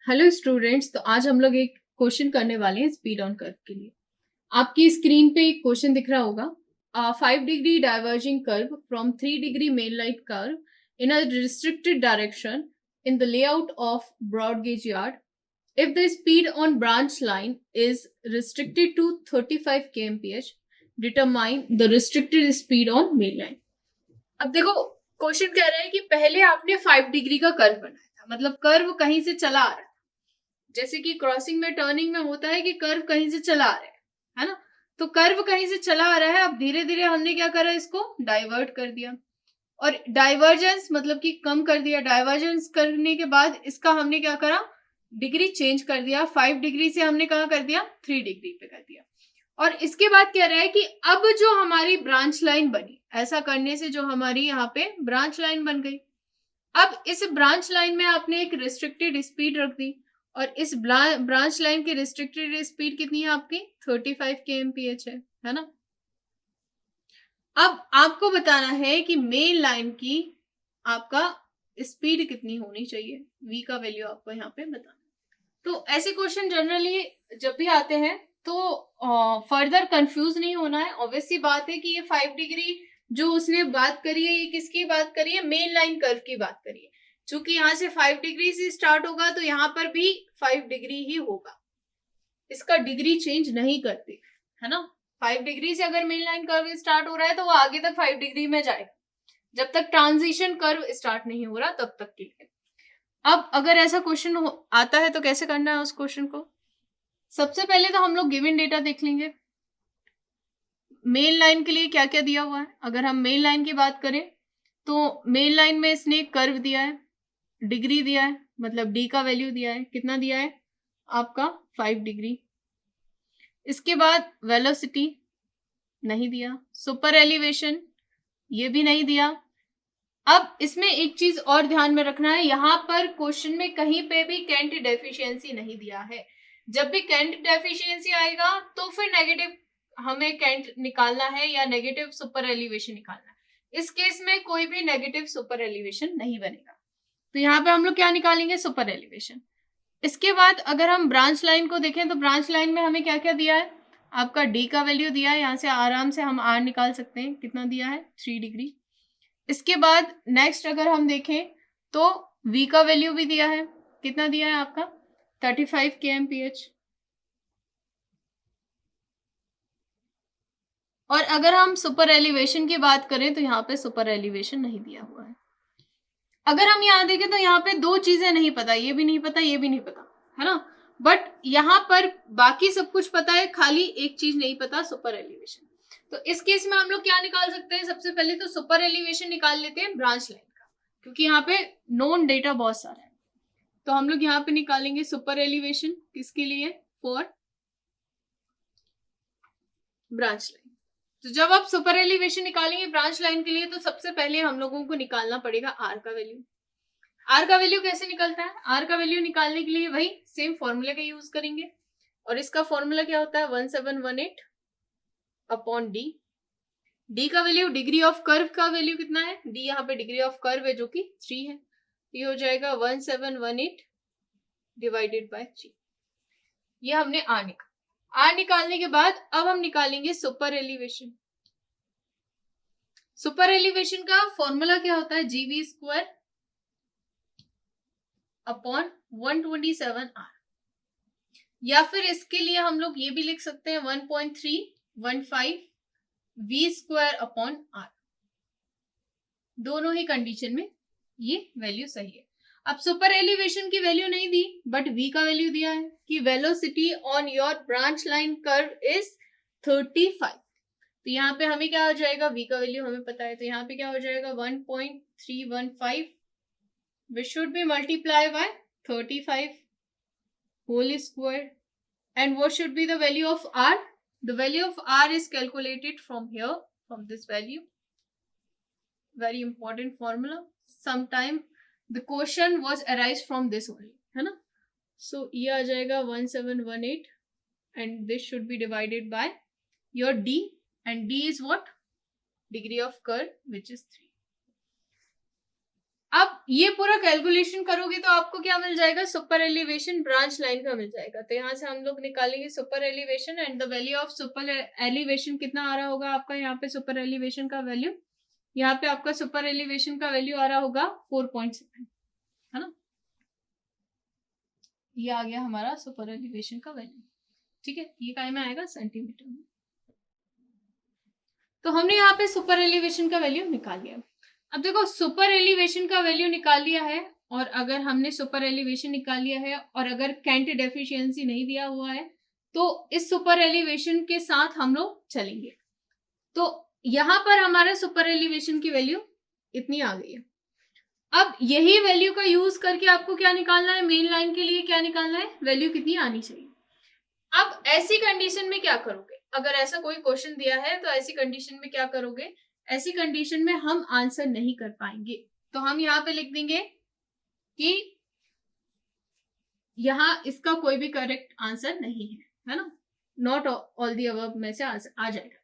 Hello students. तो आज हम लोग एक क्वेश्चन करने वाले हैं स्पीड ऑन कर्व के लिए। आपकी स्क्रीन पे एक क्वेश्चन दिख रहा होगा। 5 degree diverging curve from 3 degree main line curve in a restricted direction in the layout of broad gauge yard if the speed on branch line is restricted to 35 kmph, determine the restricted speed on main line. अब देखो, question कह रहा है कि पहले आपने 5 degree का curve बनाया था, मतलब कर्व कहीं से चला आ रहा है। जैसे कि क्रॉसिंग में टर्निंग में होता है कि कर्व कहीं से चला आ रहा है ना। तो कर्व कहीं से चला आ रहा है। अब धीरे धीरे हमने क्या करा, इसको डाइवर्ट कर दिया और डाइवर्जेंस मतलब कि कम कर दिया। डाइवर्जेंस करने के बाद इसका हमने क्या करा, डिग्री चेंज कर दिया। 5 डिग्री से हमने कहा कर दिया 3 डिग्री पे कर दिया। और इसके बाद कह रहा है कि अब जो हमारी ब्रांच लाइन बनी, ऐसा करने से जो हमारी यहाँ पे ब्रांच लाइन बन गई। अब इस ब्रांच लाइन में आपने एक रिस्ट्रिक्टेड स्पीड रख दी और इस ब्रांच लाइन की रिस्ट्रिक्टेड स्पीड कितनी है आपकी, 35 kmph है ना। अब आपको बताना है कि मेन लाइन की आपका स्पीड कितनी होनी चाहिए, v का वैल्यू आपको यहाँ पे बताना। तो ऐसे क्वेश्चन जनरली जब भी आते हैं तो फर्दर कंफ्यूज नहीं होना है। ऑब्वियस सी बात है कि ये 5 डिग्री जो उसने बात करी है, ये किसकी बात करी है, मेन लाइन कर्व की बात करी है। चूंकि यहाँ से 5 डिग्री से स्टार्ट होगा तो यहाँ पर भी 5 डिग्री ही होगा, इसका डिग्री चेंज नहीं करती है ना। 5 डिग्री से अगर मेन लाइन कर्व स्टार्ट हो रहा है तो वो आगे तक 5 डिग्री में जाएगा, जब तक ट्रांजिशन कर्व स्टार्ट नहीं हो रहा तब तक के लिए। अब अगर ऐसा क्वेश्चन आता है तो कैसे करना है उस क्वेश्चन को। सबसे पहले तो हम लोग गिवन डेटा देख लेंगे, मेन लाइन के लिए क्या क्या दिया हुआ है। अगर हम मेन लाइन की बात करें तो मेन लाइन में इसने कर्व दिया है, डिग्री दिया है, मतलब डी का वैल्यू दिया है, कितना दिया है आपका 5 डिग्री। इसके बाद वेलोसिटी नहीं दिया, सुपर एलिवेशन ये भी नहीं दिया। अब इसमें एक चीज और ध्यान में रखना है, यहां पर क्वेश्चन में कहीं पे भी केंट डेफिशिएंसी नहीं दिया है। जब भी केंट डेफिशिएंसी आएगा तो फिर नेगेटिव हमें केंट निकालना है या नेगेटिव सुपर एलिवेशन निकालना है। इस केस में कोई भी नेगेटिव सुपर एलिवेशन नहीं बनेगा, तो यहाँ पे हम लोग क्या निकालेंगे, सुपर एलिवेशन। इसके बाद अगर हम ब्रांच लाइन को देखें तो ब्रांच लाइन में हमें क्या क्या दिया है, आपका डी का वैल्यू दिया है, यहाँ से आराम से हम आर निकाल सकते हैं, कितना दिया है 3 डिग्री। इसके बाद नेक्स्ट अगर हम देखें तो v का वैल्यू भी दिया है, कितना दिया है आपका 35 kmph। और अगर हम सुपर एलिवेशन की बात करें तो यहाँ पे सुपर एलिवेशन नहीं दिया हुआ है। अगर हम यहाँ देखें तो यहाँ पे दो चीजें नहीं पता, ये भी नहीं पता, ये भी नहीं पता, है ना। बट यहाँ पर बाकी सब कुछ पता है, खाली एक चीज नहीं पता, सुपर एलिवेशन। तो इस केस में हम लोग क्या निकाल सकते हैं, सबसे पहले तो सुपर एलिवेशन निकाल लेते हैं ब्रांच लाइन का, क्योंकि यहाँ पे नोन डेटा बहुत सारा है। तो हम लोग यहाँ पे निकालेंगे सुपर एलिवेशन, किसके लिए, फॉर ब्रांच लाइन। तो जब आप सुपर एलिवेशन निकालेंगे ब्रांच लाइन के लिए तो सबसे पहले हम लोगों को निकालना पड़ेगा आर का वैल्यू। आर का वैल्यू कैसे निकलता है, आर का वैल्यू निकालने के लिए वही सेम फॉर्मूला का यूज करेंगे और इसका फॉर्मूला क्या होता है, 1718 अपॉन डी। डी का वैल्यू डिग्री ऑफ कर्व का वैल्यू कितना है, डी यहाँ पे डिग्री ऑफ कर्व है जो कि 3 है, ये हो जाएगा 1718 डिवाइडेड बाय 3। ये हमने आर निकाला। आर निकालने के बाद अब हम निकालेंगे सुपर एलिवेशन। सुपर एलिवेशन का फॉर्मूला क्या होता है, जीवी स्क्वायर अपॉन 127 आर, या फिर इसके लिए हम लोग ये भी लिख सकते हैं 1.315 वी स्क्वायर अपॉन आर। दोनों ही कंडीशन में ये वैल्यू सही है। अब सुपर एलिवेशन की वैल्यू नहीं दी बट v का वैल्यू दिया है कि velocity on your branch line curve is 35। तो यहाँ पे हमें क्या हो जाएगा, v का वैल्यू हमें पता है, तो यहाँ पे क्या हो जाएगा 1.315 which should be multiplied by 35 whole square. And what should be the value of r? The value of r is calculated from here, from this value. Very important formula. Sometime the question was arise from this only, है ना। So ये आ जाएगा 1718 and this should be divided by your d, and d is what, degree of curve which is 3. अब ये पूरा calculation करोगे तो आपको क्या मिल जाएगा, सुपर एलिवेशन ब्रांच लाइन का मिल जाएगा। तो यहाँ से हम लोग निकालेंगे super elevation and the value of super elevation कितना आ रहा होगा आपका, यहाँ पे सुपर एलिवेशन का वैल्यू, यहाँ पे आपका सुपर एलिवेशन का वैल्यू आ रहा होगा 4.7, है ना, ये आ गया हमारा सुपर एलिवेशन का वैल्यू। ठीक है, ये काय में आएगा, सेंटीमीटर में। तो हमने यहाँ पे सुपर एलिवेशन का वैल्यू निकाल लिया। अब देखो सुपर एलिवेशन का वैल्यू निकाल लिया है, और अगर हमने सुपर एलिवेशन निकाल लिया है और अगर कैंट डेफिशिएंसी नहीं दिया हुआ है तो इस सुपर एलिवेशन के साथ हम लोग चलेंगे। तो यहां पर हमारा सुपर एलिवेशन की वैल्यू इतनी आ गई है। अब यही वैल्यू का यूज करके आपको क्या निकालना है, मेन लाइन के लिए क्या निकालना है, वैल्यू कितनी आनी चाहिए। अब ऐसी कंडीशन में क्या करोगे, अगर ऐसा कोई क्वेश्चन दिया है तो ऐसी कंडीशन में क्या करोगे, ऐसी कंडीशन में हम आंसर नहीं कर पाएंगे। तो हम यहाँ पे लिख देंगे कि यहाँ इसका कोई भी करेक्ट आंसर नहीं है ना, नॉट ऑल दी अबव में से आ जाएगा।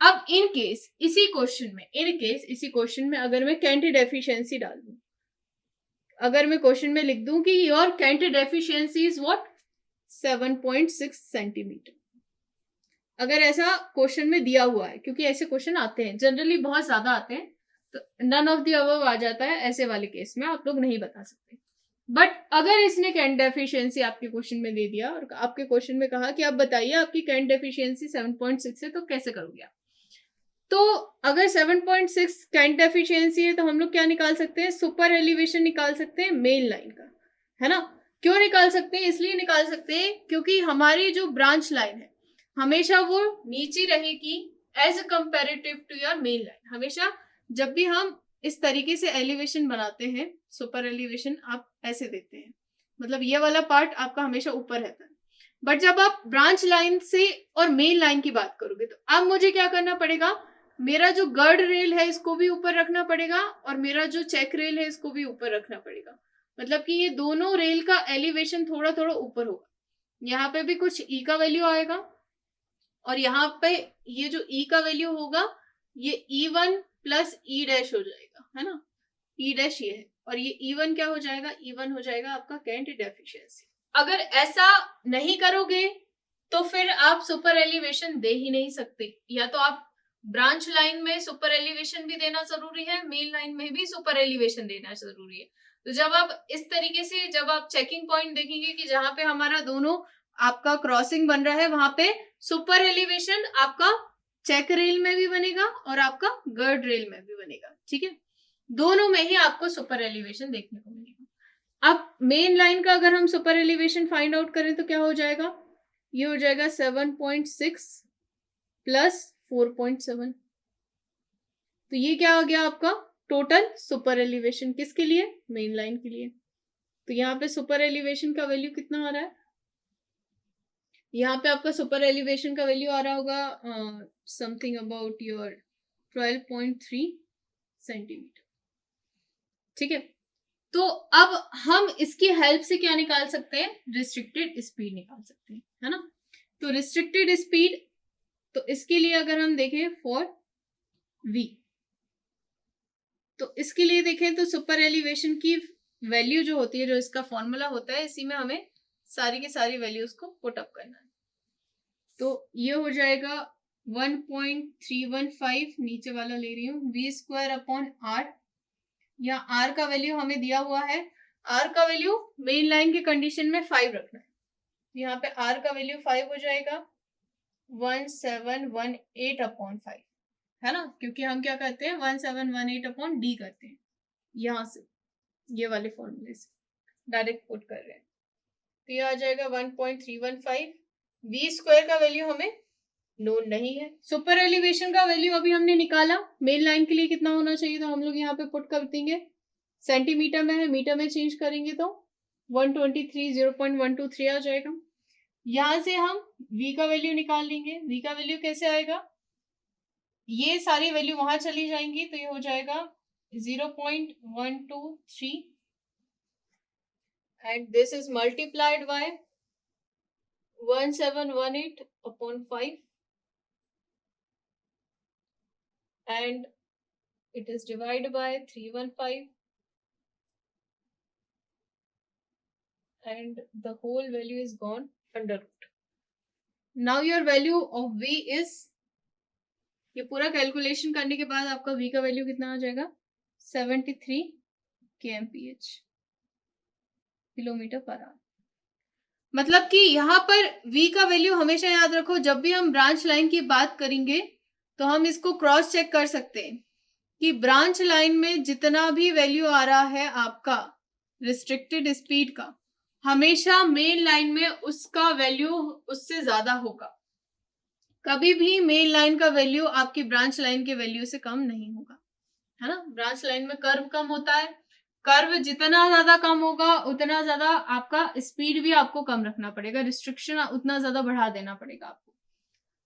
अब इन केस इसी क्वेश्चन में अगर मैं कैंट डेफिशिएंसी डाल दूं, अगर मैं क्वेश्चन में लिख दूं कि your cant deficiency is what 7.6 centimetre, अगर ऐसा क्वेश्चन में दिया हुआ है, क्योंकि ऐसे क्वेश्चन आते हैं जनरली, बहुत ज्यादा आते हैं, तो नन ऑफ द अबव आ जाता है, ऐसे वाले केस में आप लोग नहीं बता सकते। बट अगर इसने कैंट डेफिशिएंसी आपके क्वेश्चन में दे दिया और आपके क्वेश्चन में कहा कि आप बताइए आपकी कैंट डेफिशिएंसी 7.6 है, तो कैसे करोगे आप। तो अगर 7.6 कैंट डेफिशिएंसी है तो हम लोग क्या निकाल सकते हैं, सुपर एलिवेशन निकाल सकते हैं मेन लाइन का, है ना। क्यों निकाल सकते हैं, इसलिए निकाल सकते हैं क्योंकि हमारी जो ब्रांच लाइन है हमेशा वो नीचे रहेगी as comparative to your main line. हमेशा जब भी हम इस तरीके से एलिवेशन बनाते हैं, सुपर एलिवेशन आप ऐसे देते हैं, मतलब ये वाला पार्ट आपका हमेशा ऊपर रहता है। बट जब आप ब्रांच लाइन से और मेन लाइन की बात करोगे तो अब मुझे क्या करना पड़ेगा, मेरा जो गर्ड रेल है इसको भी ऊपर रखना पड़ेगा और मेरा जो चेक रेल है इसको भी ऊपर रखना पड़ेगा। मतलब कि ये दोनों रेल का एलिवेशन थोड़ा थोड़ा ऊपर होगा। यहाँ पे भी कुछ ई का वैल्यू आएगा और यहाँ पे ये जो ई का वैल्यू होगा ये E1 प्लस ई डैश हो जाएगा, है ना, ई डैश ये है, और ये E1 क्या हो जाएगा, E1 हो जाएगा आपका कैंट डेफिशिएंसी। अगर ऐसा नहीं करोगे तो फिर आप सुपर एलिवेशन दे ही नहीं सकते। या तो आप ब्रांच लाइन में सुपर एलिवेशन भी देना जरूरी है, मेन लाइन में भी सुपर एलिवेशन देना जरूरी है। तो जब आप इस तरीके से, जब आप चेकिंग पॉइंट देखेंगे कि जहां पे हमारा दोनों आपका क्रॉसिंग बन रहा है वहां पे सुपर एलिवेशन आपका चेक रेल में भी बनेगा और आपका गर्ड रेल में भी बनेगा। ठीक है, दोनों में ही आपको सुपर एलिवेशन देखने को मिलेगा। अब मेन लाइन का अगर हम सुपर एलिवेशन फाइंड आउट करें तो क्या हो जाएगा, ये हो जाएगा 7.6 प्लस 4.7। तो ये क्या आ गया आपका टोटल सुपर एलिवेशन, किसके लिए, मेन लाइन के लिए। तो यहाँ पे सुपर एलिवेशन का वैल्यू कितना आ रहा है, यहाँ पे आपका सुपर एलिवेशन का वैल्यू आ रहा होगा समथिंग अबाउट योर 12.3 सेंटीमीटर। ठीक है, तो अब हम इसकी हेल्प से क्या निकाल सकते हैं, रिस्ट्रिक्टेड स्पीड निकाल सकते हैं, है ना। तो रिस्ट्रिक्टेड स्पीड, तो इसके लिए अगर हम देखें फॉर v, तो इसके लिए देखें तो सुपर एलिवेशन की वैल्यू जो होती है, जो इसका फॉर्मूला होता है, इसी में हमें सारी की सारी वैल्यूज को पुट अप करना है। तो ये हो जाएगा 1.315, नीचे वाला ले रही हूँ, वी स्क्वायर अपॉन आर। यहाँ आर का वैल्यू हमें दिया हुआ है, आर का वैल्यू मेन लाइन की कंडीशन में 5 रखना है। यहाँ पे आर का वैल्यू 5 हो जाएगा 1718 अपॉन 5, है ना, क्योंकि हम क्या करते हैं 1718 अपॉन डी करते हैं, यहाँ से ये वाले फॉर्मूले से डायरेक्ट पुट कर रहे हैं। तो ये आ जाएगा 1.315। वी स्क्वायर का वैल्यू हमें नोन नहीं है। सुपर एलिवेशन का वैल्यू अभी हमने निकाला, मेन लाइन के लिए कितना होना चाहिए, तो हम लोग यहाँ पे पुट कर देंगे, सेंटीमीटर में है, मीटर में चेंज करेंगे तो 123.0.123 आ जाएगा। यहां से हम v का वैल्यू निकाल लेंगे। v का वैल्यू कैसे आएगा, ये सारी वैल्यू वहां चली जाएंगी, तो ये हो जाएगा 0.123 and this is multiplied by 1718 upon 5 and it is divided by 315 and the whole value is gone under root. Now your value of V is, ये पूरा कैलकुलेशन करने के बाद आपका V का वैल्यू कितना आ जाएगा 73 kmph किलोमीटर पर आवर। मतलब कि यहाँ पर V का वैल्यू हमेशा याद रखो, जब भी हम ब्रांच लाइन की बात करेंगे तो हम इसको क्रॉस चेक कर सकते हैं कि ब्रांच लाइन में जितना भी वैल्यू आ रहा है आपका रिस्ट्रिक्टेड स्पीड का, हमेशा मेन लाइन में उसका वैल्यू उससे ज्यादा होगा। कभी भी मेन लाइन का वैल्यू आपकी ब्रांच लाइन के वैल्यू से कम नहीं होगा, है ना। ब्रांच लाइन में कर्व कम होता है, कर्व जितना ज्यादा कम होगा उतना ज्यादा आपका स्पीड भी आपको कम रखना पड़ेगा, रिस्ट्रिक्शन उतना ज्यादा बढ़ा देना पड़ेगा आपको।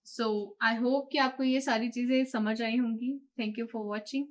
सो आई होप कि आपको ये सारी चीजें समझ आई होंगी। Thank you for watching.